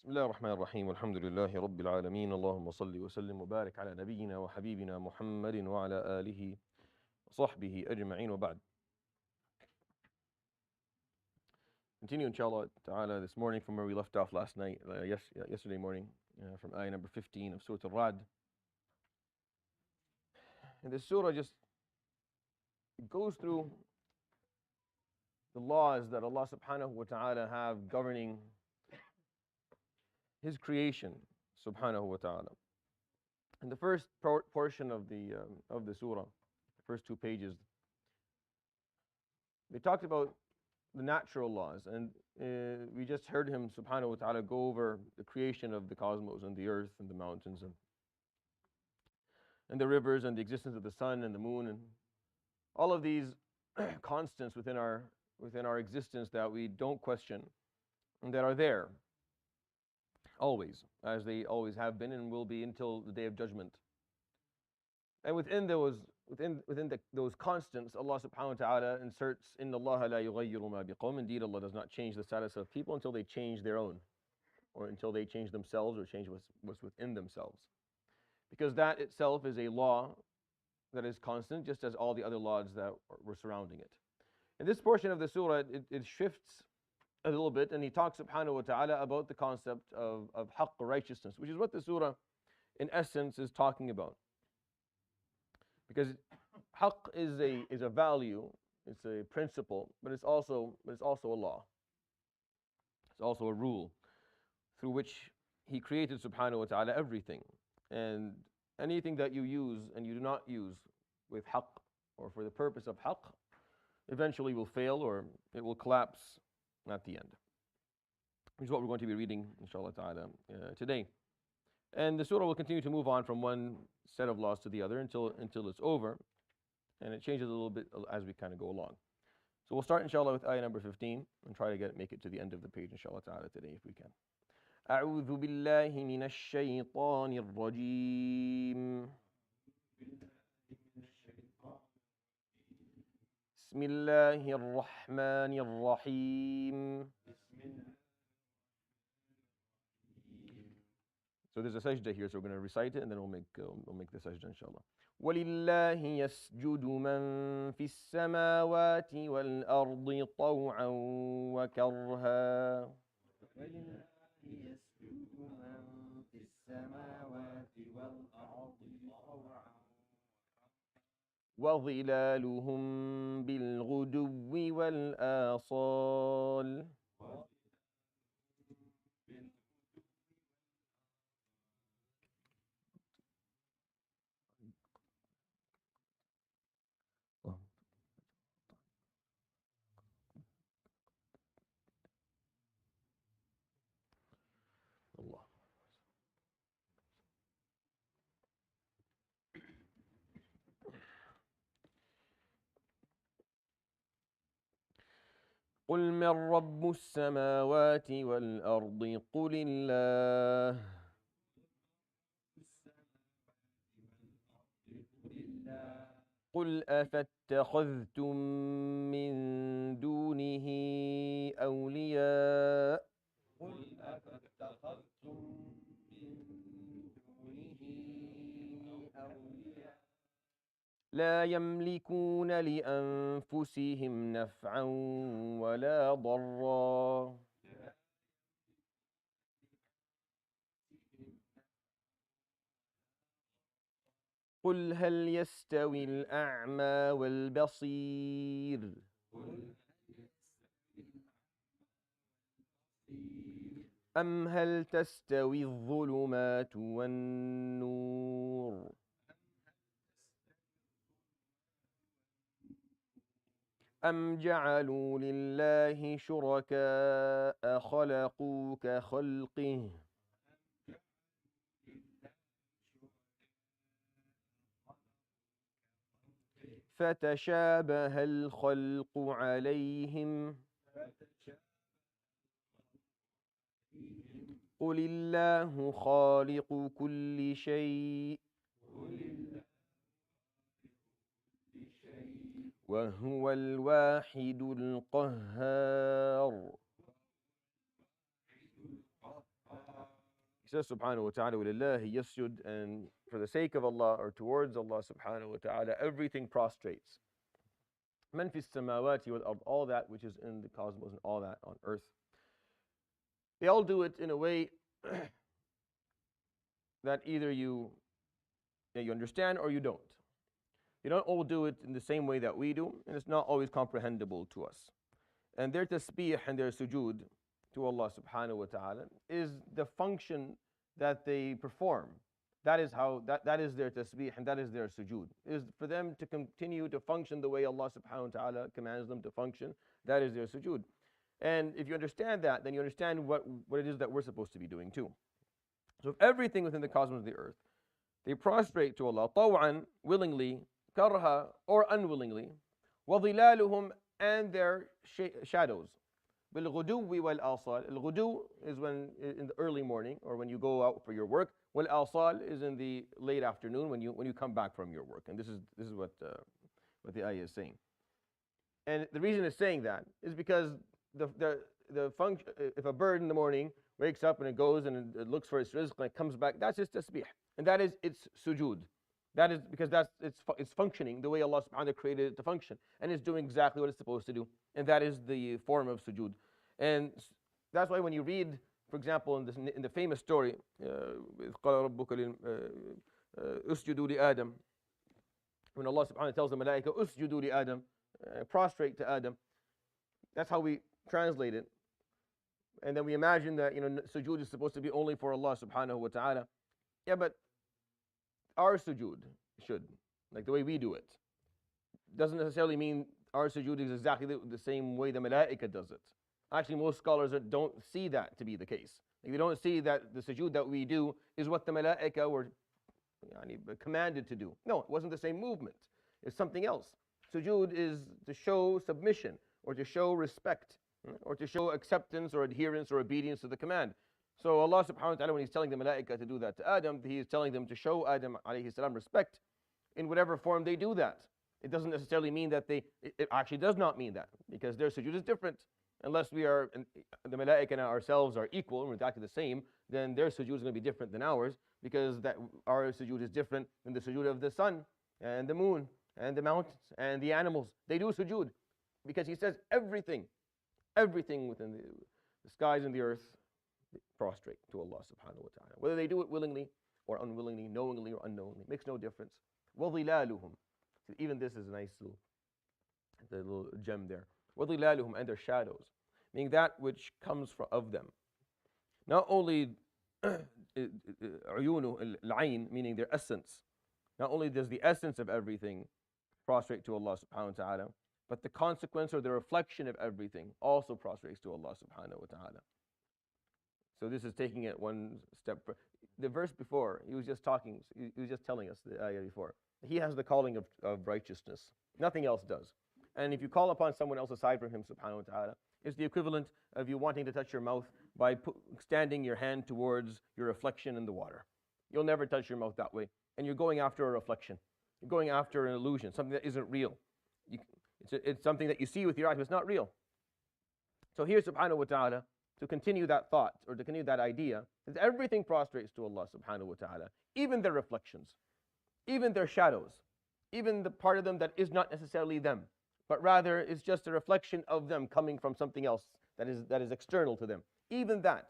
بسم الله الرحمن الرحيم والحمد لله رب العالمين اللهم صل وسلم وبارك على نبينا وحبيبنا محمد وعلى آله وصحبه أجمعين وبعد. Continue inshallah ta'ala this morning from where we left off last night, yesterday morning, from ayah number 15 of Surat Al-Raad. And this surah just goes through the laws that Allah subhanahu wa ta'ala have governing His creation subhanahu wa ta'ala. In the first portion of the surah, the first 2 pages, they talked about the natural laws, and we just heard him subhanahu wa ta'ala go over the creation of the cosmos and the earth and the mountains and the rivers and the existence of the sun and the moon and all of these constants within our existence that we don't question and that are there always, as they always have been and will be until the day of judgment. And within those constants, Allah subhanahu wa ta'ala inserts, Inna Allah la yughayyiru ma biqawm. Indeed, Allah does not change the status of people until they change their own, or until they change themselves or change what's within themselves. Because that itself is a law that is constant, just as all the other laws that were surrounding it. In this portion of the surah, it shifts a little bit, and he talks subhanahu wa ta'ala about the concept of haqq, righteousness, which is what the surah in essence is talking about. Because haqq is a value, it's a principle, but it's also a law. It's also a rule through which He created subhanahu wa ta'ala everything. And anything that you use and you do not use with haqq or for the purpose of haqq eventually will fail or it will collapse at the end. Which is what we're going to be reading inshallah ta'ala today. And the surah will continue to move on from one set of laws to the other until it's over, and it changes a little bit as we kind of go along. So we'll start inshallah with ayah number 15 and try to make it to the end of the page inshallah ta'ala today if we can. أعوذ بالله من الشيطان الرجيم. بسم الله الرحمن الرحيم. So there's a sajda here, so we're going to recite it and then we'll make the sajda inshallah. وَلِلَّهِ يَسْجُدُ مَن فِي السَّمَاوَاتِ وَالْأَرْضِ طَوْعًا وَكَرْهًا. وَظِلَالُهُم بِالْغُدُوِّ وَالْآصَالِ. Allah. قل من رب السماوات والأرض قل الله. قل أفاتخذتم من دونه أولياء. لا يملكون لأنفسهم نفعا ولا ضرا. قل هل يستوي الأعمى والبصير أم هل تستوي الظلمات والنور أم جعلوا لله شركاء خلقوا كخلقه فتشابه الخلق عليهم قل الله خالق كل شيء وهو الواحد القهار. He says subhanahu wa ta'ala, وَلِلَّهِ يَسْجُدْ, and for the sake of Allah or towards Allah subhanahu wa ta'ala, everything prostrates. مَنْ فِي السَّمَاوَاتِ وَالْأَرْضِ, all that which is in the cosmos and all that on earth. They all do it in a way that either you understand or you don't. They don't all do it in the same way that we do, and it's not always comprehensible to us. And their tasbih and their sujood to Allah subhanahu wa ta'ala is the function that they perform. That is their tasbih and that is their sujood. Is for them to continue to function the way Allah subhanahu wa ta'ala commands them to function. That is their sujood. And if you understand that, then you understand what it is that we're supposed to be doing too. So if everything within the cosmos of the earth, they prostrate to Allah, طوعا, willingly, karha, or unwillingly, وظلالهم, and their shadows. بالغدو والآصال. Al-ghudu is when in the early morning or when you go out for your work. Wal-asal is in the late afternoon when you come back from your work. And this is what the ayah is saying. And the reason it's saying that is because the function, if a bird in the morning wakes up and it goes and it looks for its rizq and it comes back, that's its tasbih, and that is its sujood. That is because it's functioning the way Allah subhanahu wa ta'ala created it to function, and it's doing exactly what it's supposed to do, and that is the form of sujood. And that's why when you read, for example, in the famous story, قَالَ رَبُّكَ أُسْجُدُوا لِآدَمَ, when Allah subhanahu wa ta'ala tells the malaika, أُسْجُدُوا لِآدَمَ, prostrate to Adam. That's how we translate it. And then we imagine that sujood is supposed to be only for Allah subhanahu wa ta'ala. Yeah, but our sujood should, like the way we do it, doesn't necessarily mean our sujood is exactly the same way the malaika does it. Actually, most scholars don't see that to be the case. Like, they don't see that the sujood that we do is what the malaika were commanded to do. No, it wasn't the same movement. It's something else. Sujood is to show submission or to show respect or to show acceptance or adherence or obedience to the command. So Allah subhanahu wa ta'ala, when He's telling the malaika to do that to Adam, He is telling them to show Adam alayhi salam respect in whatever form they do that. It doesn't necessarily mean that it actually does not mean that, because their sujood is different. Unless we are, the malaika and ourselves are equal and we're exactly the same, then their sujood is going to be different than ours, because our sujood is different than the sujood of the sun and the moon and the mountains and the animals. They do sujood because He says everything within the skies and the earth prostrate to Allah subhanahu wa ta'ala. Whether they do it willingly or unwillingly, knowingly or unknowingly, makes no difference. وَظِلَالُهُم. Even this is a nice little gem there. وَظِلَالُهُم, and their shadows, meaning that which comes of them. Not only عيون العين, meaning their essence. Not only does the essence of everything prostrate to Allah subhanahu wa ta'ala, but the consequence or the reflection of everything also prostrates to Allah subhanahu wa ta'ala. So this is taking it one step further. The verse before, he was just telling us the ayah before. He has the calling of righteousness. Nothing else does. And if you call upon someone else aside from Him subhanahu wa ta'ala, it's the equivalent of you wanting to touch your mouth by extending your hand towards your reflection in the water. You'll never touch your mouth that way. And you're going after a reflection. You're going after an illusion, something that isn't real. It's something that you see with your eyes, but it's not real. So here subhanahu wa ta'ala, to continue that thought or to continue that idea, is everything prostrates to Allah subhanahu wa ta'ala, even their reflections, even their shadows, even the part of them that is not necessarily them, but rather is just a reflection of them coming from something else that is external to them. Even that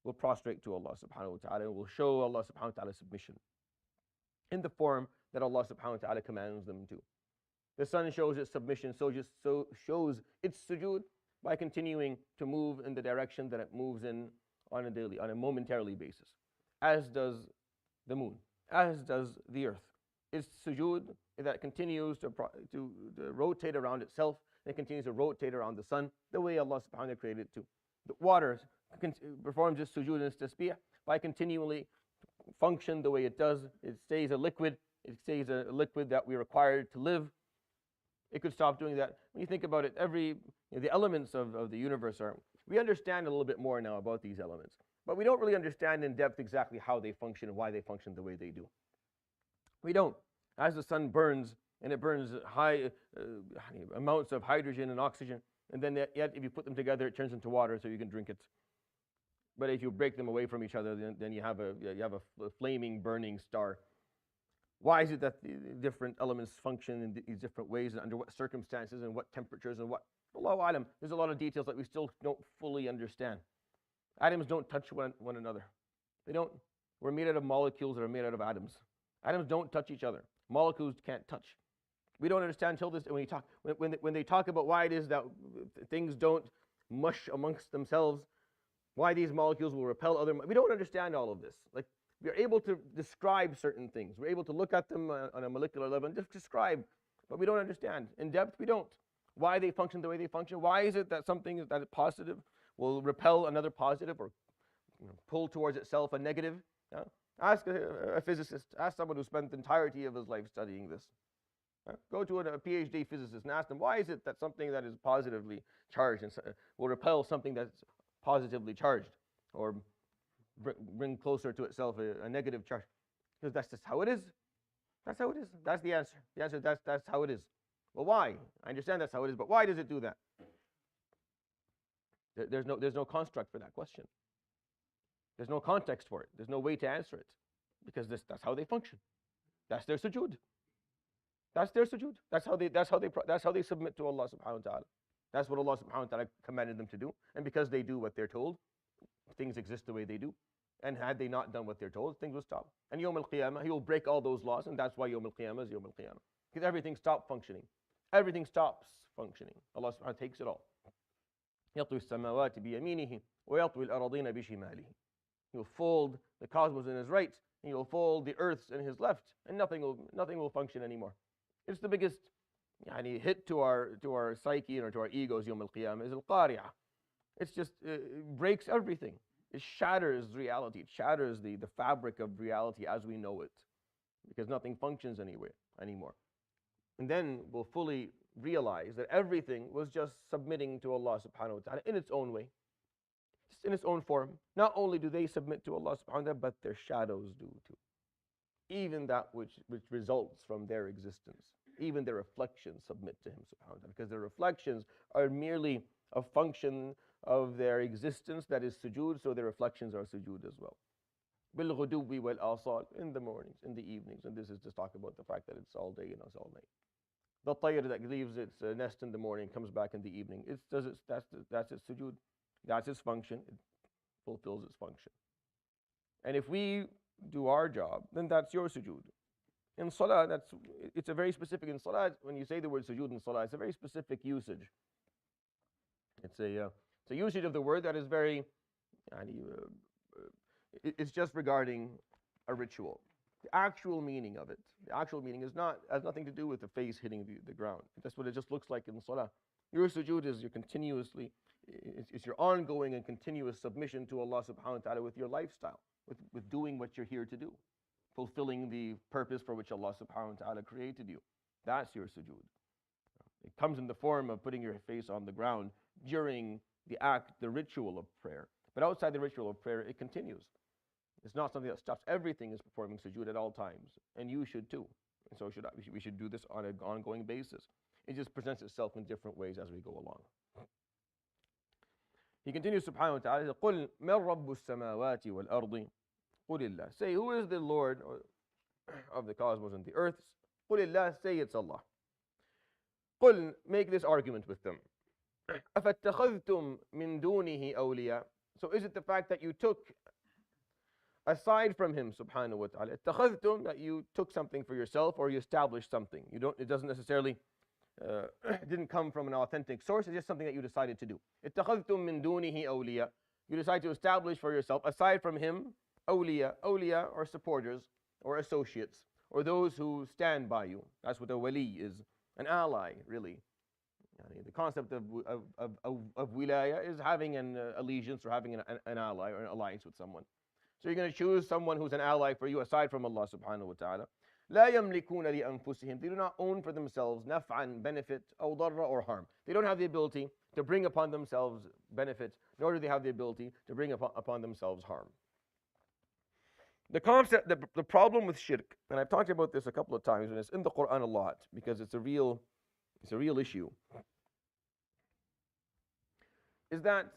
will prostrate to Allah subhanahu wa ta'ala and will show Allah subhanahu wa ta'ala submission in the form that Allah subhanahu wa ta'ala commands them to. The sun shows its submission, so shows its sujood by continuing to move in the direction that it moves in on a momentarily basis, as does the moon, as does the earth. Its sujood that continues to rotate around itself, and it continues to rotate around the sun the way Allah subhanahu wa ta'ala created it to. The water performs its sujood and its tasbih by continually function the way it does. It stays a liquid. It stays a liquid that we require to live. It could stop doing that. When you think about it, the elements of the universe we understand a little bit more now about these elements, but we don't really understand in depth exactly how they function and why they function the way they do. We don't. As the sun burns, and it burns high amounts of hydrogen and oxygen, and then yet if you put them together, it turns into water so you can drink it. But if you break them away from each other, then you have a flaming, burning star. Why is it that the different elements function in these different ways, and under what circumstances, and what temperatures, and what? Allahu alam. There's a lot of details that we still don't fully understand. Atoms don't touch one another. They don't. We're made out of molecules that are made out of atoms. Atoms don't touch each other. Molecules can't touch. We don't understand until this. When they talk about why it is that things don't mush amongst themselves, why these molecules will repel other. We don't understand all of this. Like, we are able to describe certain things. We're able to look at them on a molecular level and just describe, but we don't understand. In depth, we don't. Why they function the way they function. Why is it that something that is positive will repel another positive, or pull towards itself a negative? Ask a physicist. Ask someone who spent the entirety of his life studying this. Go to a PhD physicist and ask them, why is it that something that is positively charged will repel something that's positively charged, or bring closer to itself a negative charge? Because that's just how it is. That's how it is. That's the answer. The answer, that's how it is. Well, why? I understand that's how it is, but why does it do that? There's no construct for that question. There's no context for it. There's no way to answer it, because that's how they function. That's their sujood. That's their sujood. That's how they submit to Allah subhanahu wa ta'ala. That's what Allah subhanahu wa ta'ala commanded them to do. And because they do what they're told, things exist the way they do. And had they not done what they're told, things would stop. And Yawm al-Qiyamah, He will break all those laws, and that's why Yawm al-Qiyamah is Yawm al-Qiyamah. Because everything stops functioning. Everything stops functioning. Allah subhanahu wa ta'ala takes it all. يَطْوِي السَّمَاوَاتِ بِيَمِينِهِ وَيَطْوِي الْأَرَضِينَ بِشِمَالِهِ. He will fold the cosmos in His right, and He will fold the earths in His left, and nothing will function anymore. It's the biggest hit to our psyche or to our egos, Yawm al-Qiyamah, is al-Qari'ah. It breaks everything. It shatters reality. It shatters the fabric of reality as we know it, because nothing functions anymore. And then we'll fully realize that everything was just submitting to Allah subhanahu wa ta'ala in its own way, just in its own form. Not only do they submit to Allah subhanahu wa ta'ala, but their shadows do too. Even that which results from their existence, even their reflections submit to Him subhanahu wa ta'ala, because their reflections are merely a function of their existence that is sujood, so their reflections are sujood as well. Bil-ghuduwi wal-asal, in the mornings, in the evenings, and this is to talk about the fact that it's all day and it's all night. The tayr that leaves its nest in the morning comes back in the evening. That's its sujood. That's its function. It fulfills its function. And if we do our job, then that's your sujood. In salah, it's a very specific. In salah, when you say the word sujood in salah, it's a very specific usage. It's a usage of the word that is very, it's just regarding a ritual. The actual meaning of it, has nothing to do with the face hitting the ground. That's what it just looks like in salah. Your sujood is it's your ongoing and continuous submission to Allah subhanahu wa ta'ala with your lifestyle, with doing what you're here to do, fulfilling the purpose for which Allah subhanahu wa ta'ala created you. That's your sujood. It comes in the form of putting your face on the ground during the ritual of prayer. But outside the ritual of prayer, it continues. It's not something that stops. Everything is performing sujood at all times, and you should too. And so we should do this on an ongoing basis. It just presents itself in different ways as we go along. He continues subhanahu wa ta'ala, قُلْ مَنْ رَبُّ السَّمَاوَاتِ وَالْأَرْضِ قُلِ اللَّهِ. Say, who is the Lord of the cosmos and the earths? قُلِ اللَّهِ. Say, it's Allah. قُلْ. Make this argument with them. أَفَاتَّخَذْتُمْ مِن دُونِهِ أَوْلِيَاءَ. So is it the fact that you took aside from Him subhanahu wa ta'ala, اتخذتم, that you took something for yourself or you established something? It doesn't necessarily didn't come from an authentic source. It's just something that you decided to do. اتخذتم من دونه أولياء. You decide to establish for yourself aside from Him awliya. Awliya are supporters or associates or those who stand by you. That's what a wali is, an ally, really. The concept of wilaya is having an allegiance or having an ally or an alliance with someone. So you're going to choose someone who's an ally for you aside from Allah subhanahu wa ta'ala. لا يملكون لأنفسهم. They do not own for themselves نفعا, benefit, أو ضر, or harm. They don't have the ability to bring upon themselves benefit, nor do they have the ability to bring upon themselves harm. The concept, the problem with shirk, and I've talked about this a couple of times, and it's in the Quran a lot because it's a real issue, is that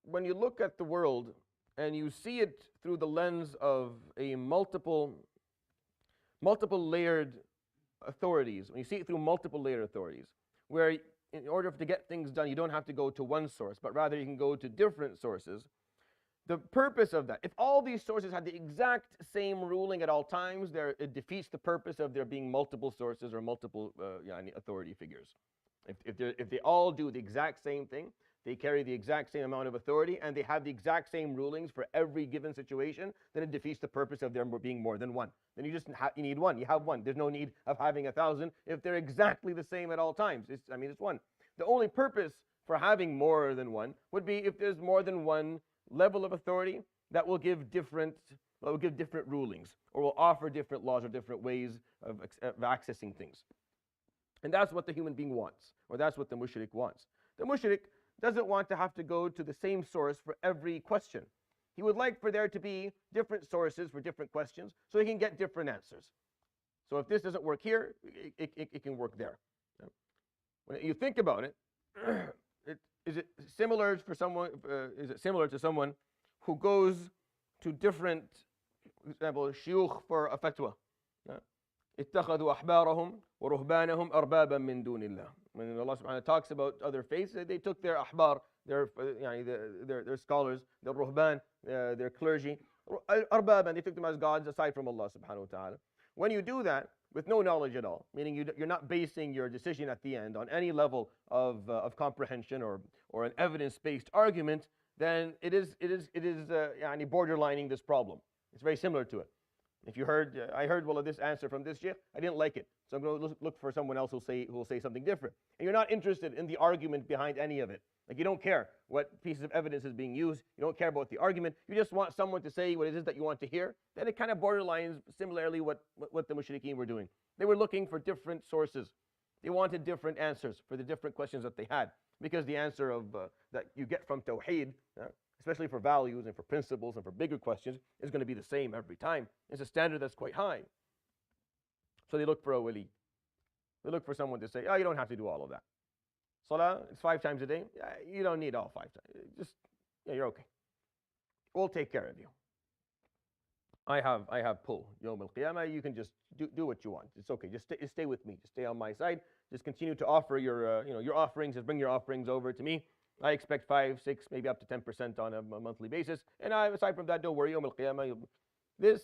when you look at the world and you see it through the lens of a multiple layered authorities, when you see it through multiple layered authorities, where in order to get things done, you don't have to go to one source, but rather you can go to different sources. The purpose of that, if all these sources had the exact same ruling at all times, it defeats the purpose of there being multiple sources or multiple authority figures. If they all do the exact same thing, they carry the exact same amount of authority, and they have the exact same rulings for every given situation, then it defeats the purpose of there being more than one. Then you need one. You have one. There's no need of having 1,000 if they're exactly the same at all times. It's one. The only purpose for having more than one would be if there's more than one level of authority that will give different rulings, or will offer different laws or different ways of accessing things. And that's what the human being wants, or that's what the mushrik wants. The mushrik doesn't want to have to go to the same source for every question. He would like for there to be different sources for different questions so he can get different answers. So if this doesn't work here, it can work there. When you think about it, is it similar to someone who goes to different, for example, shuyukh for a fatwa? اتخذوا أحبارهم ورهبانهم أربابا من دون الله. When Allah subhanahu wa ta'ala talks about other faiths, they took their ahbar, their scholars, their ruhban, their clergy, arbaban, they took them as gods aside from Allah subhanahu wa ta'ala. When you do that with no knowledge at all, meaning you're not basing your decision at the end on any level of comprehension or an evidence-based argument, then it is borderlining this problem. It's very similar to it. If you heard, I heard this answer from this sheikh, I didn't like it, so I'm going to look for someone else who will say something different. And you're not interested in the argument behind any of it. Like, you don't care what pieces of evidence is being used. You don't care about the argument. You just want someone to say what it is that you want to hear. Then it kind of borderlines similarly what the mushrikeen were doing. They were looking for different sources. They wanted different answers for the different questions that they had, because the answer that you get from Tawheed, especially for values and for principles and for bigger questions, is going to be the same every time. It's a standard that's quite high. So they look for a wali. They look for someone to say, oh, you don't have to do all of that. Salah, it's 5 times a day. You don't need all 5 times. You're okay. We'll take care of you. I have pull. Yawm al-Qiyamah, you can just do what you want. It's okay. Just stay with me. Just stay on my side. Just continue to offer your offerings. Just bring your offerings over to me. I expect 5, 6, maybe up to 10% on a monthly basis. And aside from that, don't worry. Yawm al-Qiyamah. This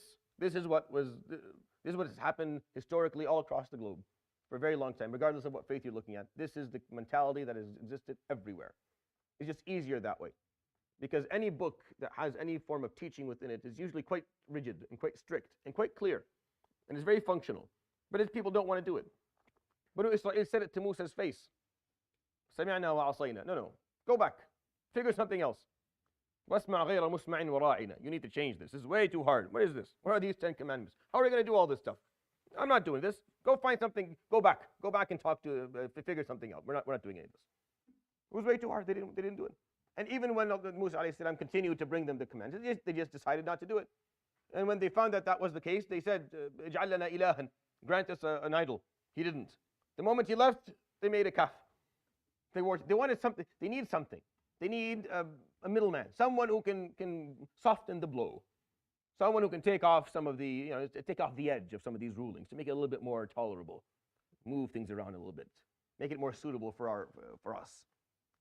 is what has happened historically all across the globe for a very long time, regardless of what faith you're looking at. This is the mentality that has existed everywhere. It's just easier that way, because any book that has any form of teaching within it is usually quite rigid and quite strict and quite clear, and it's very functional. But people don't want to do it. But Israel said it to Musa's face. سمعنا وعصينا. No. Go back. Figure something else. وَاسْمَعْ غَيْرَ مُسْمَعٍ وَرَاعِنَا. You need to change this. This is way too hard. What is this? What are these 10 commandments? How are we going to do all this stuff? I'm not doing this. Go find something. Go back and talk to figure something out. We're not doing any of this. It was way too hard. They didn't do it. And even when Musa alayhi salam continued to bring them the commands, they just decided not to do it. And when they found that was the case, they said, اجعل لنا إلها, grant us an idol. He didn't. The moment he left, they made a kaf. They wanted something. They need something. They need a middleman, someone who can soften the blow, someone who can take off some of take off the edge of some of these rulings to make it a little bit more tolerable, move things around a little bit, make it more suitable for us.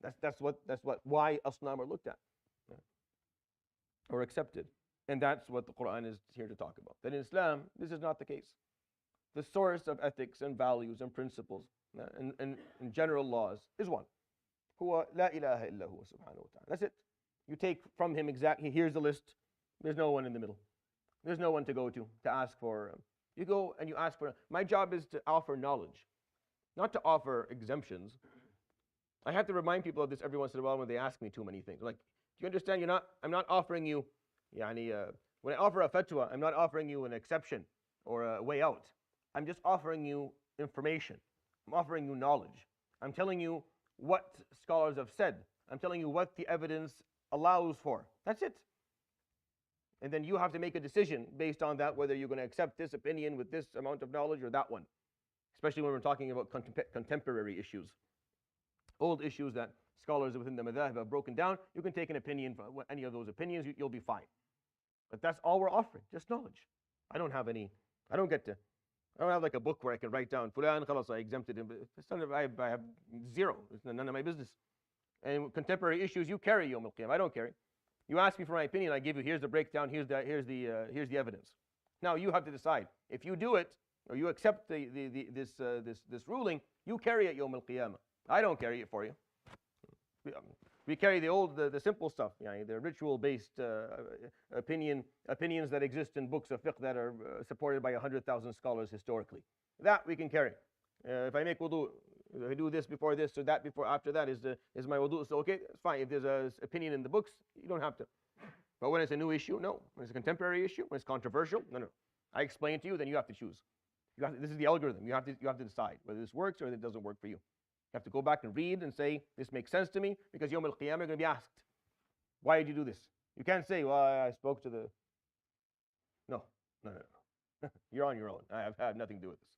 That's why asnam are looked at or accepted, and that's what the Quran is here to talk about. That in Islam, this is not the case. The source of ethics and values and principles and general laws is one. Huwa la ilaha illa huwa subhanahu wa ta'ala. That's it. You take from him exactly. Here's the list. There's no one in the middle. There's no one to go to ask for. You go and you ask for. My job is to offer knowledge, not to offer exemptions. I have to remind people of this every once in a while when they ask me too many things. Like, do you understand? I'm not offering you. When I offer a fatwa, I'm not offering you an exception or a way out. I'm just offering you information. I'm offering you knowledge. I'm telling you what scholars have said. I'm telling you what the evidence allows for. That's it. And then you have to make a decision based on that, whether you're going to accept this opinion with this amount of knowledge or that one, especially when we're talking about contemporary issues, old issues that scholars within the madhahib have broken down. You can take an opinion from any of those opinions, you'll be fine. But that's all we're offering, just knowledge. I don't have any, I don't have like a book where I can write down, Fulan, khalas, I exempted him. I have zero. It's none of my business. And contemporary issues, you carry Yawm al-Qiyamah. I don't carry. You ask me for my opinion, I give you, here's the breakdown, here's the evidence. Now you have to decide. If you do it, or you accept this ruling, you carry it Yawm al-Qiyamah. I don't carry it for you. We carry the simple stuff, the ritual-based opinions that exist in books of fiqh that are supported by 100,000 scholars historically. That we can carry. If I make wudu, if I do this before this or that before after that, is my wudu so okay? It's fine. If there's an opinion in the books, you don't have to. But when it's a new issue, no. When it's a contemporary issue, when it's controversial, no. I explain to you, then you have to choose. This is the algorithm. You have to decide whether this works or it doesn't work for you. You have to go back and read and say, this makes sense to me, because Yawm al-Qiyamah you're going to be asked, why did you do this? You can't say, well, I spoke to the... No. You're on your own. I have nothing to do with this.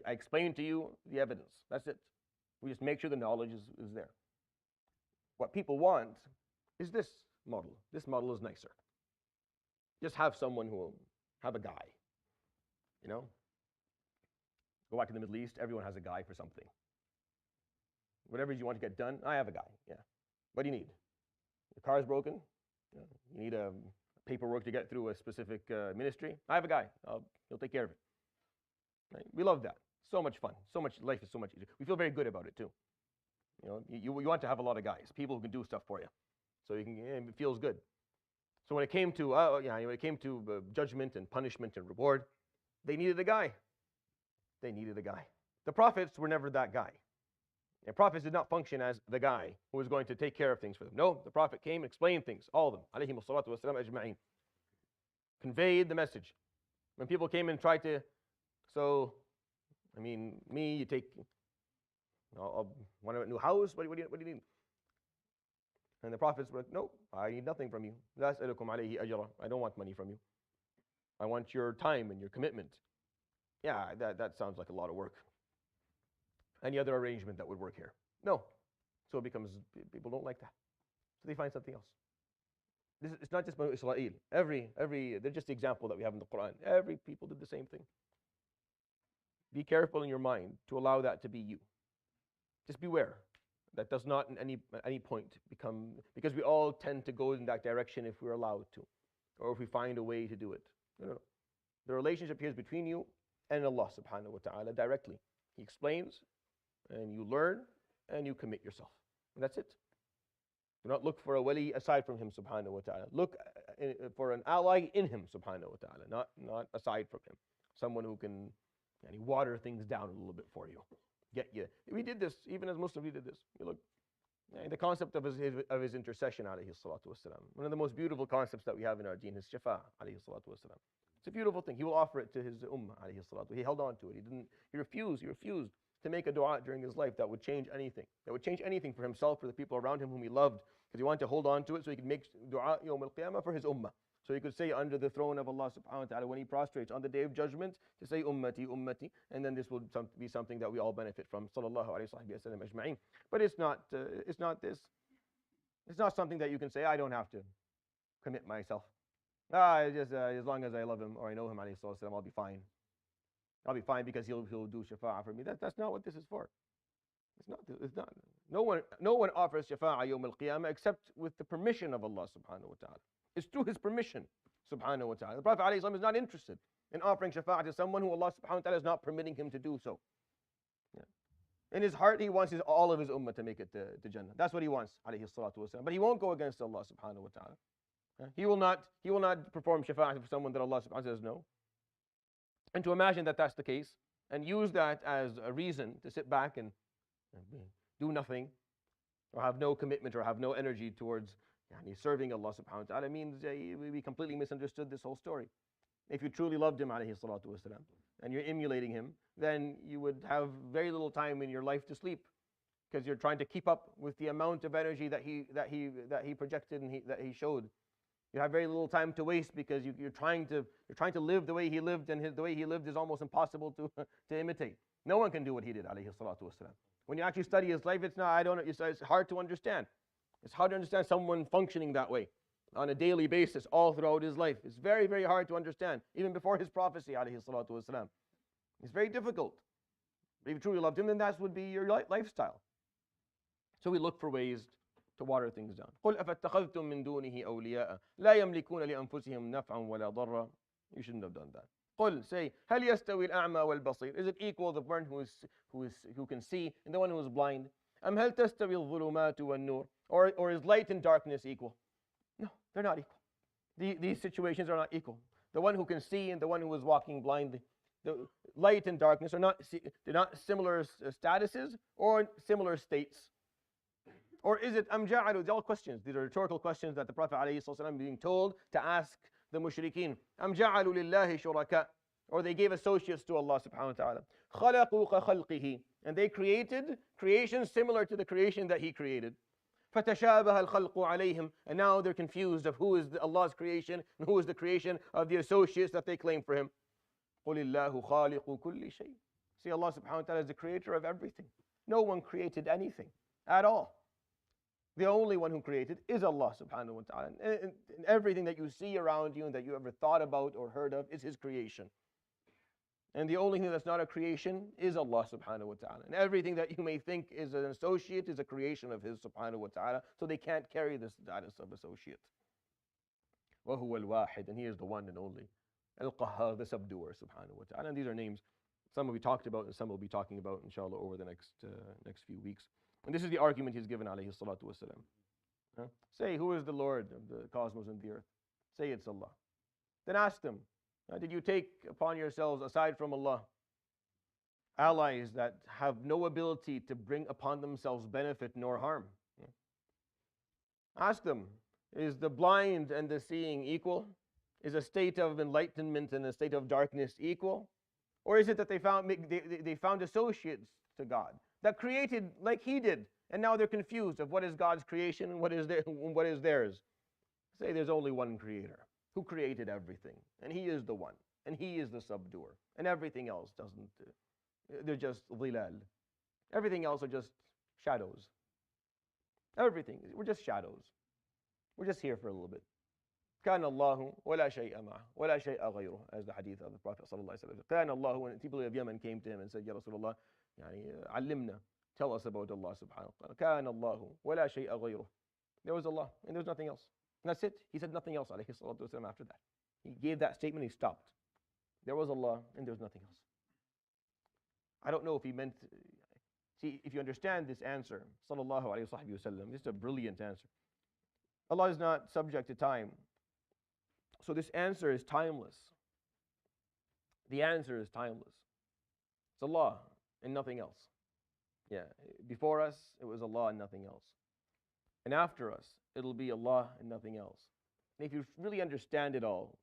I explained to you the evidence. That's it. We just make sure the knowledge is there. What people want is this model. This model is nicer. Just have someone who will have a guy. Go back to the Middle East, everyone has a guy for something. Whatever you want to get done, I have a guy. Yeah. What do you need? Your car's broken? Yeah. You need paperwork to get through a specific ministry? I have a guy. He'll take care of it. Right? We love that. So much fun. Life is so much easier. We feel very good about it too. You want to have a lot of guys, people who can do stuff for you, so it feels good. So when it came to judgment and punishment and reward, they needed a guy. The prophets were never that guy. The prophets did not function as the guy who was going to take care of things for them. No, the prophet came and explained things, all of them. Alayhimu salatu wassalam ajma'in. Conveyed the message. When people came and tried to, you take, I want a new house, what do you need? And the prophets were like, no, I need nothing from you. La as'alukum alayhi ajra. I don't want money from you. I want your time and your commitment. Yeah, that sounds like a lot of work. Any other arrangement that would work here? No. So it becomes, people don't like that. So they find something else. It's not just Banu Israel. They're just the example that we have in the Quran. Every people did the same thing. Be careful in your mind to allow that to be you. Just beware. That does not at any point become, because we all tend to go in that direction if we're allowed to, or if we find a way to do it. No. The relationship here is between you and Allah subhanahu wa ta'ala directly. He explains, and you learn, and you commit yourself. And that's it. Do not look for a wali aside from him subhanahu wa ta'ala. Look for an ally in him subhanahu wa ta'ala, not aside from him. Someone who can water things down a little bit for you. Get you. We did this, even as Muslims, we did this. You look, the concept of his intercession, alayhi salatu wasalam. One of the most beautiful concepts that we have in our deen is shafa, alayhi salatu wasalam. It's a beautiful thing. He will offer it to his ummah, alayhi salatu. He held on to it. He refused to make a dua during his life that would change anything. That would change anything for himself, for the people around him whom he loved, because he wanted to hold on to it so he could make dua yawm al-qiyamah for his ummah. So he could say under the throne of Allah subhanahu wa ta'ala when he prostrates on the day of judgment to say ummati, ummati, and then this will be something that we all benefit from. Sallallahu alayhi wa sallam ajma'in. But it's not this. It's not something that you can say, I don't have to commit myself. As long as I love him or I know him, alayhi sallam, I'll be fine. I'll be fine because he'll do shafa'ah for me. That's not what this is for. It's not. No one offers shafa'ah yawm al-qiyamah except with the permission of Allah subhanahu wa ta'ala. It's through his permission subhanahu wa ta'ala. The Prophet alayhi salam is not interested in offering shafa'ah to someone who Allah subhanahu wa ta'ala is not permitting him to do so. Yeah. In his heart, he wants all of his ummah to make it to Jannah. That's what he wants, alayhi salatu wasalam. But he won't go against Allah subhanahu wa ta'ala. Yeah. He will not perform shafa'ah for someone that Allah subhanahu wa ta'ala says no. And to imagine that that's the case and use that as a reason to sit back and do nothing or have no commitment or have no energy towards serving Allah subhanahu wa ta'ala means we completely misunderstood this whole story. If you truly loved him alayhi salatu wasalam and you're emulating him, then you would have very little time in your life to sleep because you're trying to keep up with the amount of energy that he projected and that he showed You have very little time to waste because you're trying to live the way he lived, and the way he lived is almost impossible to imitate. No one can do what he did, alayhi salatu wasalam. When you actually study his life, it's hard to understand. It's hard to understand someone functioning that way on a daily basis all throughout his life. It's very, very hard to understand, even before his prophecy, alayhi salatu wasalam. It's very difficult. But if you truly loved him, then that would be your lifestyle. So we look for ways to water things down. قُلْ أَفَاتَّخَذْتُم مِّن دُونِهِ أَوْلِيَاءَ لَا يَمْلِكُونَ لِأَنفُسِهِمْ نَفْعًا وَلَا ضَرًّا. You shouldn't have done that. قُلْ, say, هَلْ يَسْتَوِي الْأَعْمَى وَالْبَصِيرُ? Is it equal, the one who can see and the one who is blind? أَمْ هَلْ تَسْتَوِي الظُّلُمَاتُ وَالنُّورُ? Or is light and darkness equal? No, they're not equal. These situations are not equal. The one who can see and the one who is walking blindly. The light and darkness they're not similar statuses or similar states. Or is it am ja'alu? These are all questions. These are rhetorical questions that the Prophet ﷺ is being told to ask the mushrikeen. Am ja'alu lillahi shuraka? Or they gave associates to Allah subhanahu wa ta'ala. Khalaqu ka khalqihi. And they created creations similar to the creation that He created. فَتَشَابَهَ الْخَلْقُ عَلَيْهِمْ. And now they're confused of who is Allah's creation and who is the creation of the associates that they claim for Him. قُلِ اللَّهُ خَالِقُ كُلِّ شَيْءٍ. See, Allah subhanahu wa ta'ala is the creator of everything. No one created anything at all. The only one who created is Allah subhanahu wa ta'ala. And everything that you see around you and that you ever thought about or heard of is His creation. And the only thing that's not a creation is Allah subhanahu wa ta'ala. And everything that you may think is an associate is a creation of His subhanahu wa ta'ala. So they can't carry the status of associate. وَهُوَ الْوَاحِدُ. And He is the one and only. Al-Qahhar, the subduer subhanahu wa ta'ala. And these are names, some will be talked about and some will be talking about inshallah over the next few weeks. And this is the argument he's given alayhi salatu wasalam. Say, who is the Lord of the cosmos and the earth? Say it's Allah. Then ask them, did you take upon yourselves, aside from Allah, allies that have no ability to bring upon themselves benefit nor harm? Ask them, is the blind and the seeing equal? Is a state of enlightenment and a state of darkness equal? Or is it that they found associates to God that created like He did, and now they're confused of what is God's creation and what is theirs? Say there's only one creator who created everything, and He is the one, and He is the subduer, and everything else they're just dhilal. Everything else are just shadows. Everything, we're just shadows. We're just here for a little bit. كان الله ولا شيء معه ولا شيء غيره, as the hadith of the Prophet صلى الله عليه وسلم. كان الله, when people of Yemen came to him and said, Ya Rasulullah, علمنا, tell us about Allah subhanahu wa ta'ala. كان الله ولا شيء غيره. There was Allah and there was nothing else. And that's it. He said nothing else alayhi salatu wasalam after that. He gave that statement, he stopped. There was Allah and there was nothing else. I don't know if he meant, see, if you understand this answer, sallallahu alayhi wa sallam, this is a brilliant answer. Allah is not subject to time. So this answer is timeless. The answer is timeless. It's Allah and nothing else. Yeah, before us, it was Allah and nothing else. And after us, it'll be Allah and nothing else. And if you really understand it all,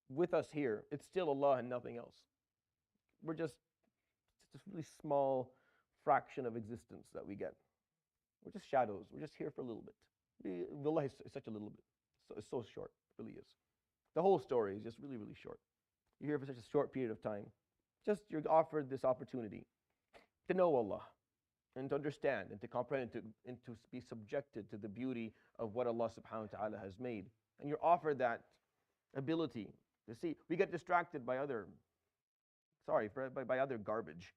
with us here, it's still Allah and nothing else. We're just a really small fraction of existence that we get. We're just shadows. We're just here for a little bit. Wallah is such a little bit. So it's so short, it really is. The whole story is just really, really short. You're here for such a short period of time. Just you're offered this opportunity to know Allah and to understand and to comprehend and to be subjected to the beauty of what Allah subhanahu wa ta'ala has made. And you're offered that ability to see. We get distracted by other garbage.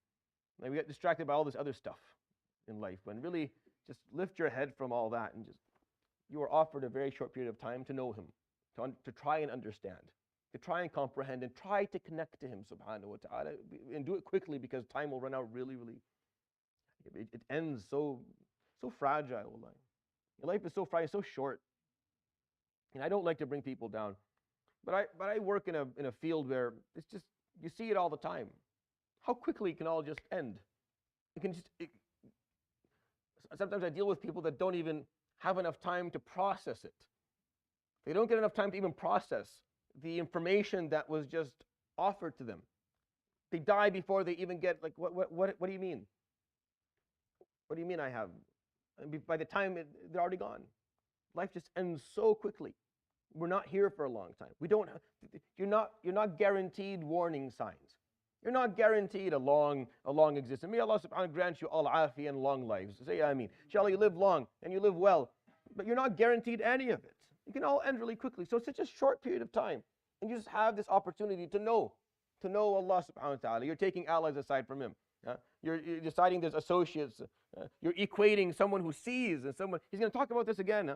And we get distracted by all this other stuff in life. When really, just lift your head from all that and just, you are offered a very short period of time to know Him, to try and understand, to try and comprehend, and try to connect to Him subhanahu wa ta'ala. And do it quickly because time will run out really, really. It ends so fragile. Your life is so fragile, so short. And I don't like to bring people down. But I work in a field where it's just, you see it all the time. How quickly it can all just end. Sometimes I deal with people that don't even have enough time to process it. They don't get enough time to even process the information that was just offered to them. They die before they even get, like, what do you mean? What do you mean I have? And by the time they're already gone. Life just ends so quickly. We're not here for a long time. We don't have, you're not guaranteed warning signs. You're not guaranteed a long existence. May Allah subhanahu wa ta'ala grant you all afi and long lives. Say ameen. Inshallah, you live long and you live well, but you're not guaranteed any of it. It can all end really quickly. So it's such a short period of time. And you just have this opportunity to know Allah subhanahu wa ta'ala. You're taking allies aside from Him. You're deciding there's associates. You're equating someone who sees and someone, he's going to talk about this again.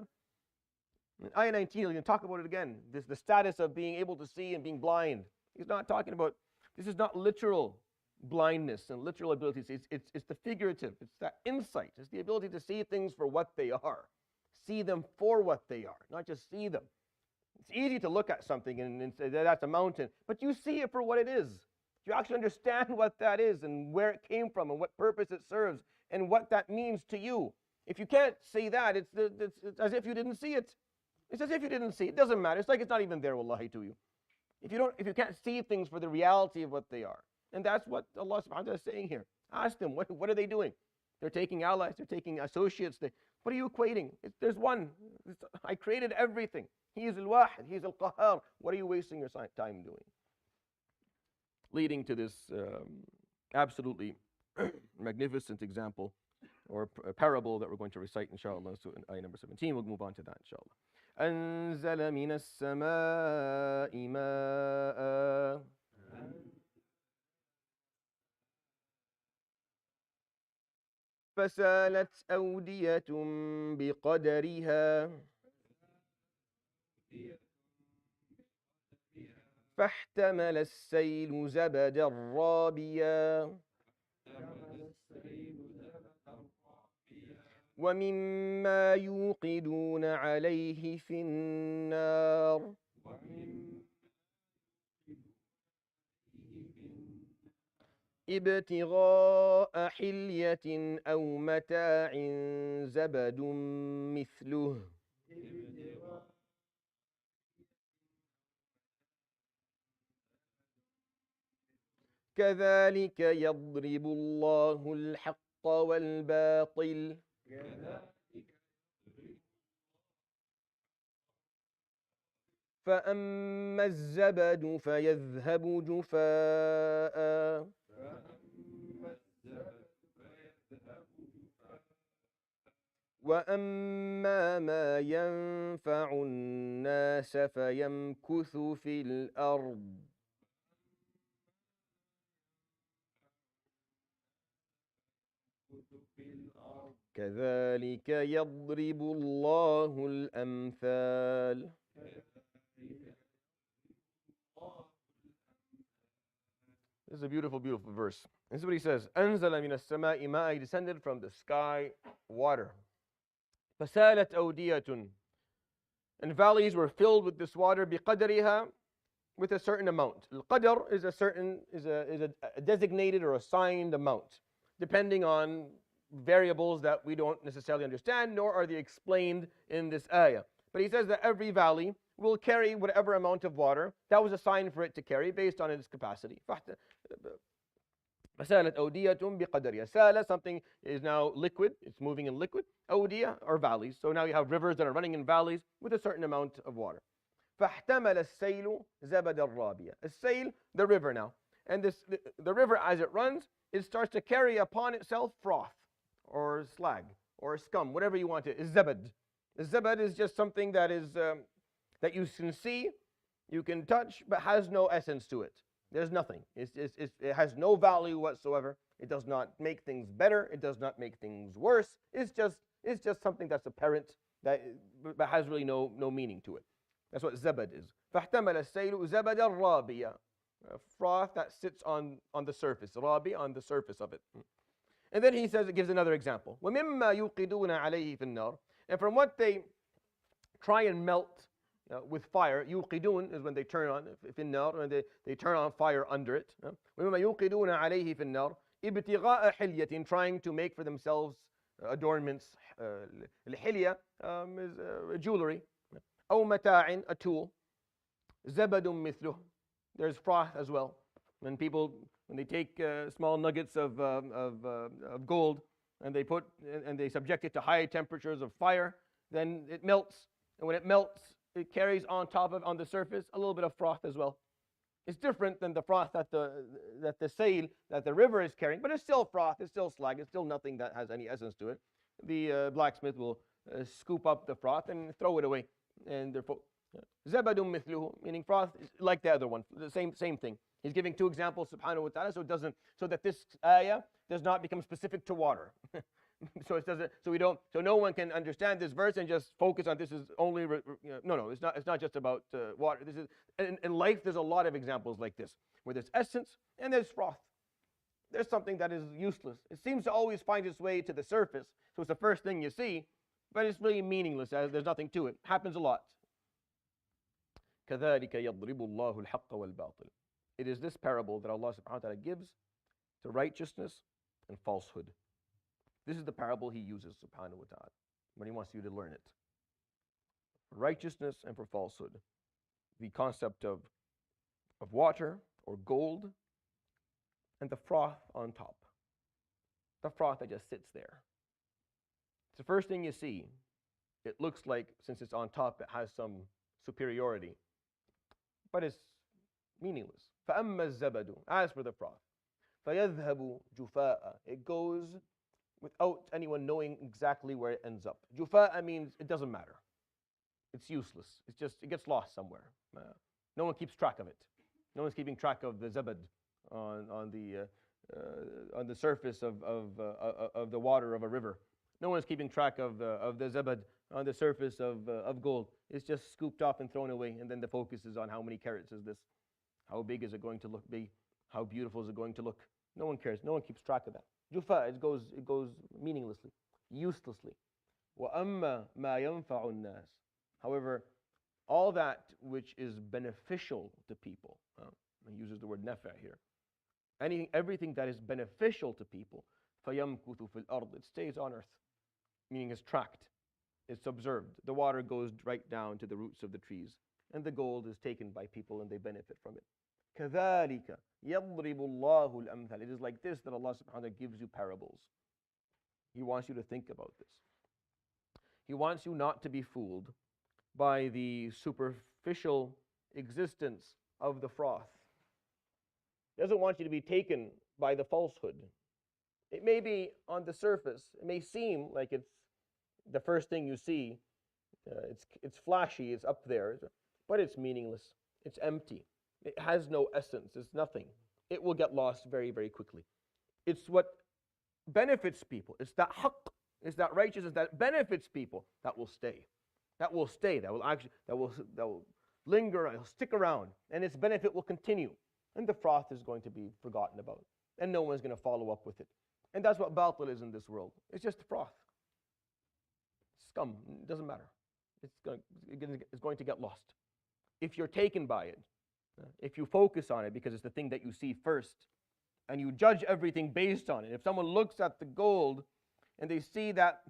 In Ayah 19, he's going to talk about it again. The status of being able to see and being blind. He's not talking about, this is not literal blindness and literal ability to see. It's the figurative. It's that insight. It's the ability to see things for what they are. See them for what they are, not just see them. It's easy to look at something and say that's a mountain, but you see it for what it is. You actually understand what that is and where it came from and what purpose it serves and what that means to you. If you can't see that, it's as if you didn't see it. It's as if you didn't see it. It doesn't matter. It's like it's not even there, wallahi, to you. If you can't see things for the reality of what they are. And that's what Allah subhanahu wa ta'ala is saying here. Ask them, what are they doing? They're taking allies, they're taking associates. What are you equating? There's one. I created everything. He is al-wahid, He is al-qahar. What are you wasting your time doing? Leading to this absolutely magnificent example or parable that we're going to recite, inshallah, so in ayah number 17. We'll move on to that, inshallah. أنزل من السماء ماء فسالت أودية بقدرها فاحتمل السيل زبدا رابيا ومما يوقدون عليه في النار ابتغاء حلية أو متاع زبد مثله كذلك يضرب الله الحق والباطل فأما الزبد فيذهب جفاء وأما ما ينفع الناس فيمكث في الأرض كذلك يضرب الله الأمثال. This is a beautiful, beautiful verse. This is what he says. أنزل من السماء ماء. He descended from the sky water. فسالت أودية. And valleys were filled with this water بقدرها, with a certain amount. Al-qadr is a designated or assigned amount, depending on variables that we don't necessarily understand, nor are they explained in this ayah. But he says that every valley will carry whatever amount of water that was assigned for it to carry based on its capacity. فسالت أودية بقدرها. Sala, something is now liquid, it's moving in liquid. Awdiya are valleys. So now you have rivers that are running in valleys with a certain amount of water. فاحتمل السيل زبد الرابية. السيل, the river now. And the river as it runs, it starts to carry upon itself froth or slag or scum, whatever you want it, is zabad. The zabad is just something that is that you can see, you can touch, but has no essence to it. There's nothing. It has no value whatsoever. It does not make things better. It does not make things worse. It's just something that's apparent, that but has really no meaning to it. That's what zabad is. فاحتمل السيل زبد الرابية. Froth that sits on the surface. Rabi, on the surface of it. And then he says, it gives another example. وَمِمَّا يُوقِدُونَ عَلَيْهِ فِي النَّارِ. And from what they try and melt with fire, yuqidun is when they turn on, في النار, when they turn on fire under it. وَمِمَّا يُوقِدُونَ عَلَيْهِ فِي النَّارِ ابْتِغَاءَ حِلْيَةٍ, trying to make for themselves adornments. الحلية is jewelry. أو متاع, a tool. زبد مثله. There's froth as well. When they take small nuggets of gold and they subject it to high temperatures of fire, then it melts. And when it melts, it carries on top of, on the surface, a little bit of froth as well. It's different than the froth that the sail, that the river is carrying, but it's still froth, it's still slag, it's still nothing that has any essence to it. The blacksmith will scoop up the froth and throw it away. And therefore, zabadun mithluhu, meaning froth, like the other one, the same thing. He's giving two examples, subhanahu wa ta'ala, so that this ayah does not become specific to water. So it doesn't. So no one can understand this verse and just focus on this is only. No. It's not just about water. This is in life. There's a lot of examples like this where there's essence and there's froth. There's something that is useless. It seems to always find its way to the surface. So it's the first thing you see, but it's really meaningless. As there's nothing to it. Happens a lot. كذلك يضرب الله الحق والباطل. It is this parable that Allah subhanahu wa ta'ala gives to righteousness and falsehood. This is the parable he uses, subhanahu wa ta'ala, when he wants you to learn it. For righteousness and for falsehood. The concept of water or gold and the froth on top. The froth that just sits there. It's the first thing you see. It looks like, since it's on top, it has some superiority. But it's meaningless. فَأَمَّا الزَّبَدُ. As for the froth. فَيَذْهَبُ جُفَاءً. It goes without anyone knowing exactly where it ends up. Jufa'a means it doesn't matter. It's useless. It gets lost somewhere. No one keeps track of it. No one's keeping track of the zabad on the surface of the water of a river. No one's keeping track of the zabad on the surface of gold. It's just scooped up and thrown away, and then the focus is on how many carats is this, how big is it going to look, how beautiful is it going to look. No one cares. No one keeps track of that. Jufa, it goes meaninglessly, uselessly. وَأَمَّا مَا يَنْفَعُ النَّاسِ. However, all that which is beneficial to people, he uses the word nafa here, everything that is beneficial to people, فَيَمْكُثُ فِي الْأَرْضِ. It stays on earth, meaning it's tracked, it's observed. The water goes right down to the roots of the trees, and the gold is taken by people and they benefit from it. كَذَلِكَ يَضْرِبُ اللَّهُ الْأَمْثَلِ. It is like this that Allah subhanahu wa ta'ala gives you parables. He wants you to think about this. He wants you not to be fooled by the superficial existence of the froth. He doesn't want you to be taken by the falsehood. It may be on the surface. It may seem like it's the first thing you see. It's flashy, it's up there, but it's meaningless. It's empty. It has no essence. It's nothing. It will get lost very, very quickly. It's what benefits people. It's that haqq, it's that righteousness that benefits people that will stay. That will stay. That will linger. It'll stick around, and its benefit will continue. And the froth is going to be forgotten about, and no one's going to follow up with it. And that's what batil is in this world. It's just froth, scum. It doesn't matter. It's going to get lost if you're taken by it. If you focus on it because it's the thing that you see first, and you judge everything based on it. If someone looks at the gold and they see that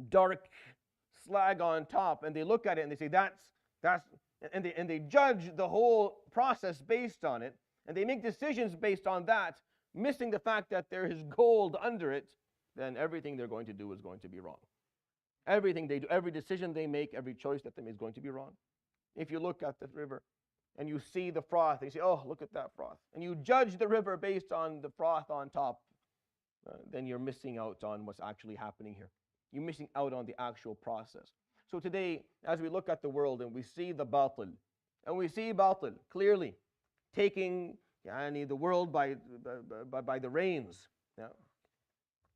dark slag on top, and they look at it and they say that's and they judge the whole process based on it, and they make decisions based on that, missing the fact that there is gold under it, then everything they're going to do is going to be wrong. Everything they do, every decision they make, every choice that they make is going to be wrong. If you look at the river and you see the froth, and you say, oh, look at that froth, and you judge the river based on the froth on top, then you're missing out on what's actually happening here. You're missing out on the actual process. So today, as we look at the world and we see the batil, and we see batil clearly taking the world by the reins,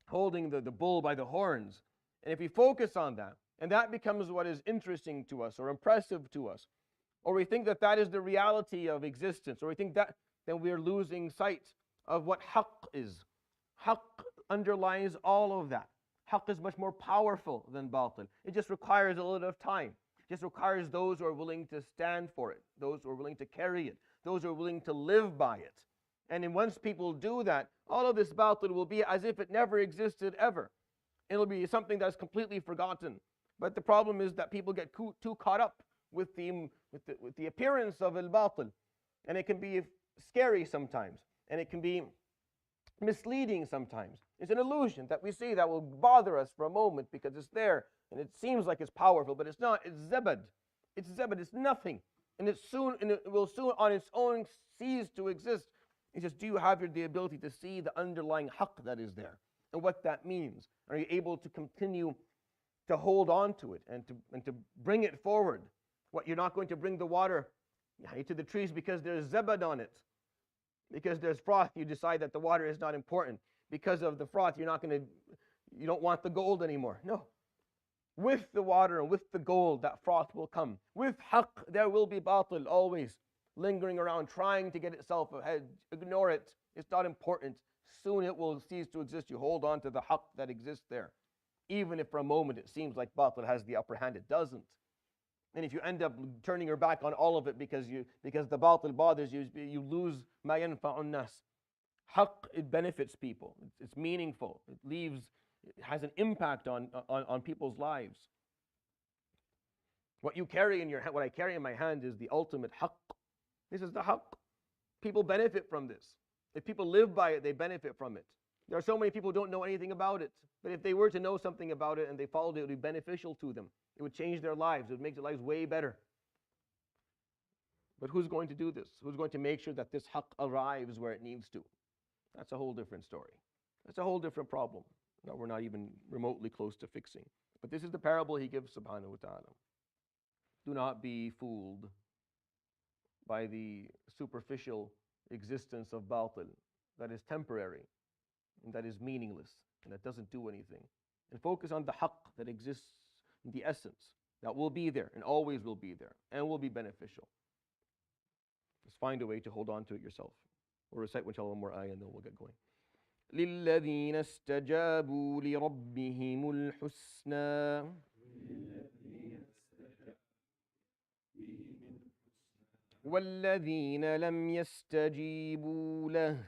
holding the bull by the horns, and if we focus on that, and that becomes what is interesting to us or impressive to us, or we think that that is the reality of existence, or we think that, then we are losing sight of what haqq is. Haqq underlies all of that. Haqq is much more powerful than batil. It just requires a little bit of time. It just requires those who are willing to stand for it, those who are willing to carry it, those who are willing to live by it. And then once people do that, all of this batil will be as if it never existed ever. It'll be something that's completely forgotten. But the problem is that people get too caught up with the appearance of al-batil, and it can be scary sometimes, and it can be misleading sometimes. It's an illusion that we see that will bother us for a moment because it's there and it seems like it's powerful, but it's not. It's zabad. It's zabad. It's nothing. And it will soon on its own cease to exist. It's just, do you have the ability to see the underlying haqq that is there and what that means? Are you able to continue to hold on to it and to bring it forward? What, you're not going to bring the water to the trees because there's zabad on it. Because there's froth, you decide that the water is not important. Because of the froth, you don't want the gold anymore. No. With the water and with the gold, that froth will come. With haqq, there will be batil always lingering around, trying to get itself ahead. Ignore it. It's not important. Soon it will cease to exist. You hold on to the haqq that exists there. Even if for a moment it seems like batil has the upper hand, it doesn't. And if you end up turning your back on all of it because the batil bothers you, you lose ma yanfa'un nas. Haqq, it benefits people. It's meaningful. It has an impact on people's lives. What you carry in your hand, what I carry in my hand is the ultimate haqq. This is the haqq. People benefit from this. If people live by it, they benefit from it. There are so many people who don't know anything about it. But if they were to know something about it and they followed it, it would be beneficial to them. It would change their lives. It would make their lives way better. But who's going to do this? Who's going to make sure that this haqq arrives where it needs to? That's a whole different story. That's a whole different problem that we're not even remotely close to fixing. But this is the parable he gives, subhanahu wa ta'ala. Do not be fooled by the superficial existence of batil that is temporary and that is meaningless and that doesn't do anything. And focus on the haqq that exists in the essence, that will be there and always will be there and will be beneficial. Just find a way to hold on to it yourself. We'll recite inshallah one more ayah and then we'll get going. لِلَّذِينَ اسْتَجَابُوا لِرَبِّهِمُ الْحُسْنَى وَالَّذِينَ لَمْ يَسْتَجِيبُوا لَهُ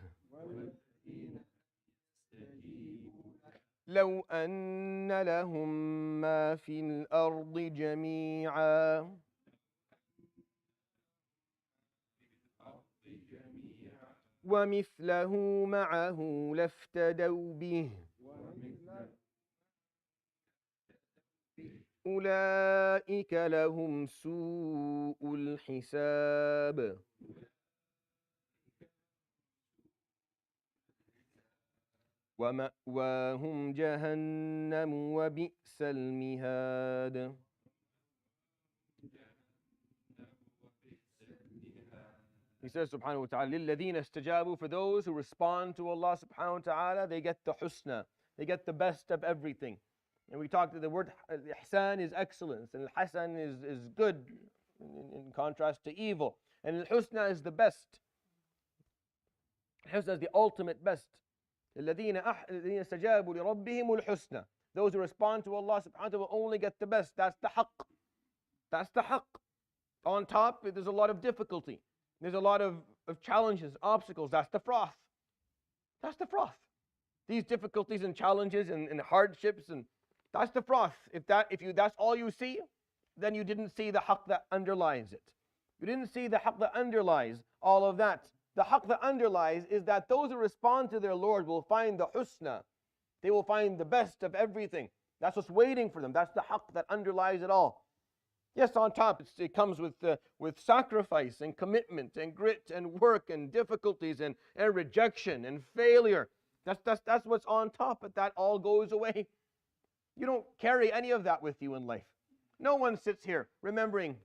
لو أن لهم ما في الأرض جميعا ومثله معه لافتدوا به أولئك لهم سوء الحساب ومأواهم جهنم وبئس المهاد. He says subhanahu wa ta'ala, لِلَّذِينَ اسْتَجَابُوا, for those who respond to Allah subhanahu wa ta'ala, they get the husna, they get the best of everything. And we talked that the word ihsan is excellence, and al-hasan is good in contrast to evil. And al-husna is the best. Al-husna is the ultimate best. الذين استجابوا لربهم الحسنى. Those who respond to Allah subhanahu wa ta'ala will only get the best. That's the haqq. That's the haqq. On top, there's a lot of difficulty. There's a lot of challenges, obstacles. That's the froth. That's the froth. These difficulties and challenges and hardships, and that's the froth. If that's all you see, then you didn't see the haqq that underlies it. You didn't see the haqq that underlies all of that. The haqq that underlies is that those who respond to their Lord will find the husna. They will find the best of everything. That's what's waiting for them. That's the haqq that underlies it all. Yes, on top, it comes with sacrifice and commitment and grit and work and difficulties and rejection and failure. That's what's on top, but that all goes away. You don't carry any of that with you in life. No one sits here remembering.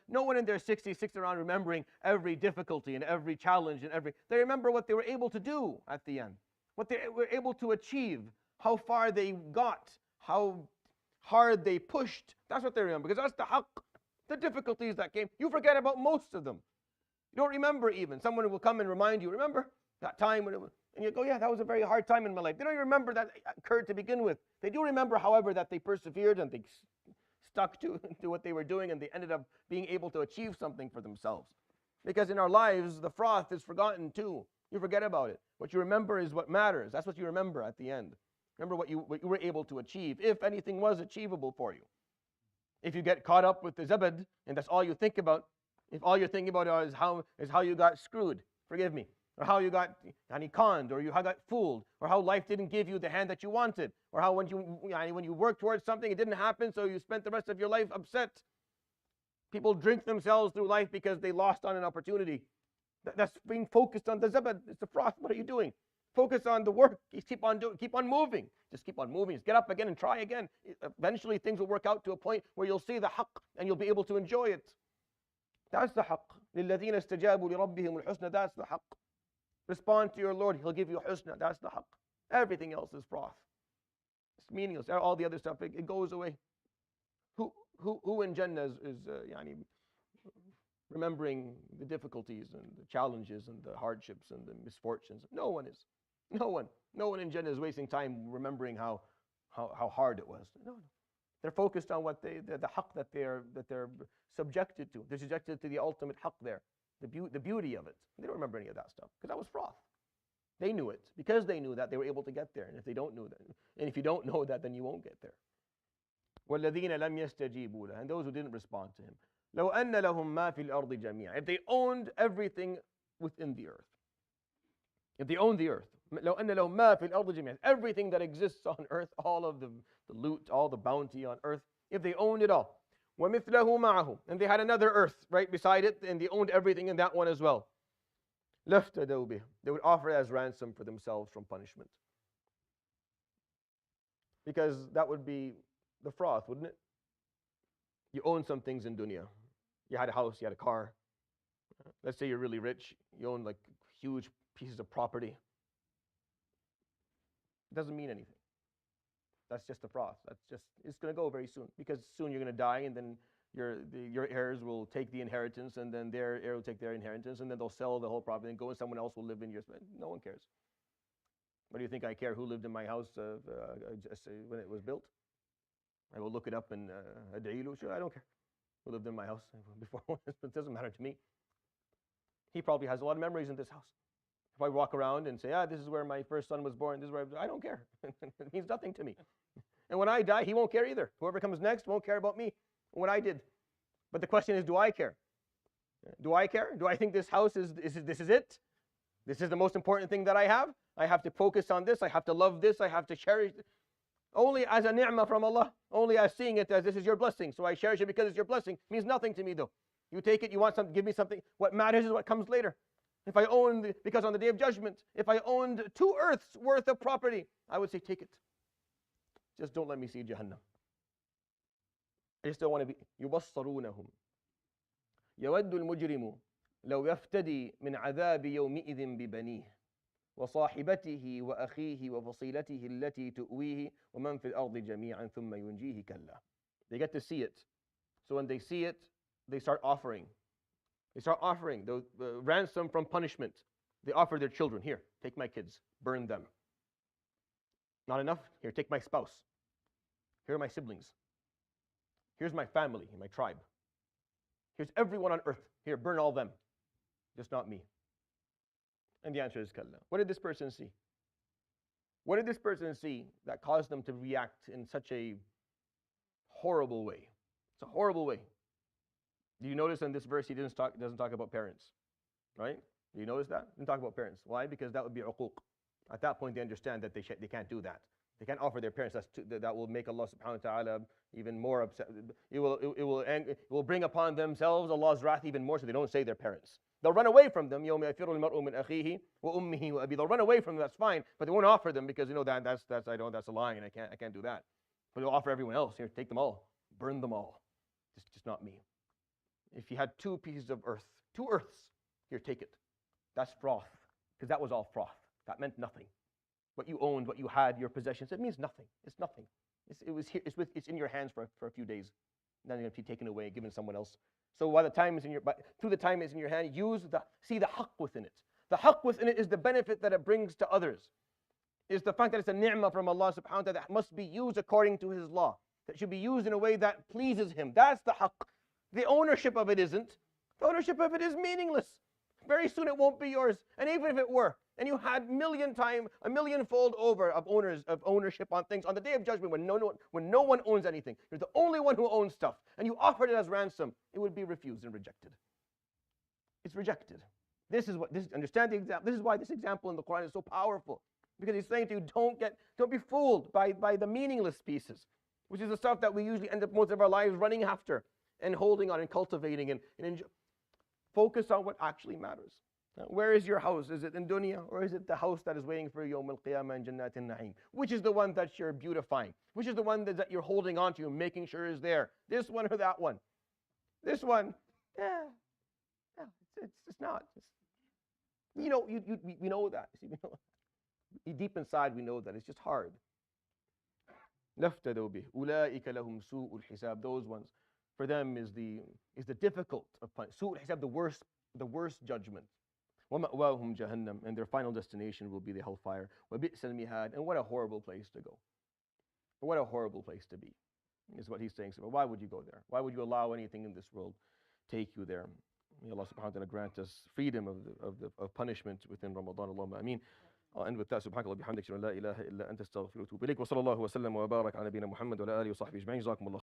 No one in their 60s sits around remembering every difficulty and every challenge and they remember what they were able to do at the end, what they were able to achieve, how far they got, how hard they pushed. That's what they remember, because that's the haqq. The difficulties that came, you forget about most of them. You don't remember even. Someone will come and remind you, remember that time when and you go, yeah, that was a very hard time in my life. They don't even remember that occurred to begin with. They do remember, however, that they persevered and they stuck to what they were doing, and they ended up being able to achieve something for themselves. Because in our lives, the froth is forgotten too. You forget about it. What you remember is what matters. That's what you remember at the end. Remember what you were able to achieve, if anything was achievable for you. If you get caught up with the zabad, and that's all you think about, if all you're thinking about is how you got screwed, forgive me, or how you got conned, or you got fooled, or how life didn't give you the hand that you wanted, or how when you worked towards something, it didn't happen, so you spent the rest of your life upset. People drink themselves through life because they lost on an opportunity. That's being focused on the zabad. It's the froth. What are you doing? Focus on the work. Keep on moving. Just keep on moving. Just get up again and try again. Eventually things will work out to a point where you'll see the haqq and you'll be able to enjoy it. That's the haqq. لِلَّذِينَ اسْتَجَابُوا لِرَبِّهِمُ الْحُسْنَى. That's the haqq. Respond to your Lord. He'll give you husna. That's the haqq. Everything else is froth. It's meaningless. All the other stuff, it goes away. Who in Jannah is remembering the difficulties and the challenges and the hardships and the misfortunes? No one is. No one in Jannah is wasting time remembering how hard it was. No. They're focused on what the haqq that they're subjected to. They're subjected to the ultimate haqq there, the beauty of it. They don't remember any of that stuff because that was froth. They knew it. Because they knew that, they were able to get there. And if they don't know that, and if you don't know that, then you won't get there. وَالَّذِينَ لَمْ يَسْتَجِيبُوا لَهُ. And those who didn't respond to him. لَوْ أَنَّ لَهُم مَّا فِي الْأَرْضِ جَمِيعًا. If they owned everything within the earth. If they owned the earth. لَوْ أَنَّ لَهُم مَّا فِي الْأَرْضِ جَمِيعًا. Everything that exists on earth, all of the loot, all the bounty on earth, if they owned it all. وَمِثْلَهُ مَعَهُ. And they had another earth right beside it, and they owned everything in that one as well. لَفْتَدَوْا بِهِ. They would offer it as ransom for themselves from punishment. Because that would be the froth, wouldn't it? You own some things in dunya. You had a house, you had a car. Let's say you're really rich. You own like huge pieces of property. It doesn't mean anything. That's just the froth. It's going to go very soon. Because soon you're going to die, and then your heirs will take the inheritance, and then their heir will take their inheritance, and then they'll sell the whole property and go, and someone else will live in your space. No one cares. What do you think I care who lived in my house when it was built? I will look it up and sure, I don't care who lived in my house before. It doesn't matter to me. He probably has a lot of memories in this house. If I walk around and say, this is where my first son was born, this is where I don't care. It means nothing to me. And when I die, he won't care either. Whoever comes next won't care about me, what I did. But the question is, do I care? Do I care? Do I think this house this is it? This is the most important thing that I have? I have to focus on this. I have to love this. I have to cherish it. Only as a ni'mah from Allah. Only as seeing it as this is your blessing. So I cherish it because it's your blessing. It means nothing to me though. You take it, you want something, give me something. What matters is what comes later. If I owned, because on the day of judgment, if I owned 2 earths worth of property, I would say take it. Just don't let me see Jahannam. I just don't want to be. يُبَصَّرُونَهُمْ يَوَدُّ الْمُجْرِمُ لَوْ يَفْتَدِي مِنْ عَذَابِ يَوْمِئِذٍ بِبَنِيهِ وصاحبته وأخيه وفصيلته التي تؤويه ومن في الأرض جميعا ثم ينجيه كلا. They get to see it. So when they see it, they start offering. They start offering the ransom from punishment. They offer their children. Here, take my kids. Burn them. Not enough? Here, take my spouse. Here are my siblings. Here's my family, my tribe. Here's everyone on earth. Here, burn all them. Just not me. And the answer is kalla. What did this person see? What did this person see that caused them to react in such a horrible way? It's a horrible way. Do you notice in this verse he doesn't talk about parents? Right? Do you notice that? He didn't talk about parents. Why? Because that would be uquq. At that point they understand that they can't do that. They can't offer their parents. That will make Allah subhanahu wa ta'ala even more upset. It will bring upon themselves Allah's wrath even more, so they don't say their parents. They'll run away from them. يَوْمَ يَفِرُّ الْمَرْءُ مِنْ أَخِيهِ وَأُمِّهِ وَأَبِيهِ. They'll run away from them. That's fine, but they won't offer them because that's a lie, and I can't do that. But they'll offer everyone else. Here, take them all, burn them all. Just not me. If you had 2 pieces of earth, 2 earths, here, take it. That's froth, because that was all froth. That meant nothing. What you owned, what you had, your possessions, it means nothing. It's nothing. It's in your hands for a few days. Then it's going to be taken away, given to someone else. So while the time is through the time is in your hand, see the haqq within it. The haqq within it is the benefit that it brings to others. Is the fact that it's a ni'mah from Allah subhanahu wa ta'ala that must be used according to His law. That should be used in a way that pleases Him. That's the haqq. The ownership of it isn't. The ownership of it is meaningless. Very soon it won't be yours. And even if it were, and you had a millionfold over of ownership on things on the day of judgment when no one owns anything, you're the only one who owns stuff, and you offered it as ransom, it would be refused and rejected. It's rejected. Understand the example. This is why this example in the Quran is so powerful. Because he's saying to you, don't be fooled by the meaningless pieces, which is the stuff that we usually end up most of our lives running after and holding on and cultivating and focus on what actually matters. Where is your house? Is it in dunya, or is it the house that is waiting for you Yawm al-Qiyamah and Jannat al-Na'im? Which is the one that you're beautifying? Which is the one that you're holding on to and making sure is there? This one or that one? This one, it's not. We know that. Deep inside we know that. It's just hard. لَفْتَدَوْا بِهِ أُولَٰئِكَ لَهُمْ سُوءُ الْحِسَابِ. Those ones, for them is the difficult of punishment. سُوءُ الْحِسَاب, the worst judgment. وَمَأْوَاهُمْ جَهَنَّمْ, and their final destination will be the hellfire. وَبِئْسَ الْمِهَادُ, and what a horrible place to go. What a horrible place to be, is what he's saying. So why would you go there? Why would you allow anything in this world take you there? May Allah subhanahu wa ta'ala grant us freedom of punishment within Ramadan. Allahumma ameen. I'll end with that. سبحانك اللهم وبحمدك لا إله إلا أنت استغفرك وأتوب إليك وصلى الله وسلم وبارك على نبينا محمد وعلى آله وصحبه أجمعين. جزاكم الله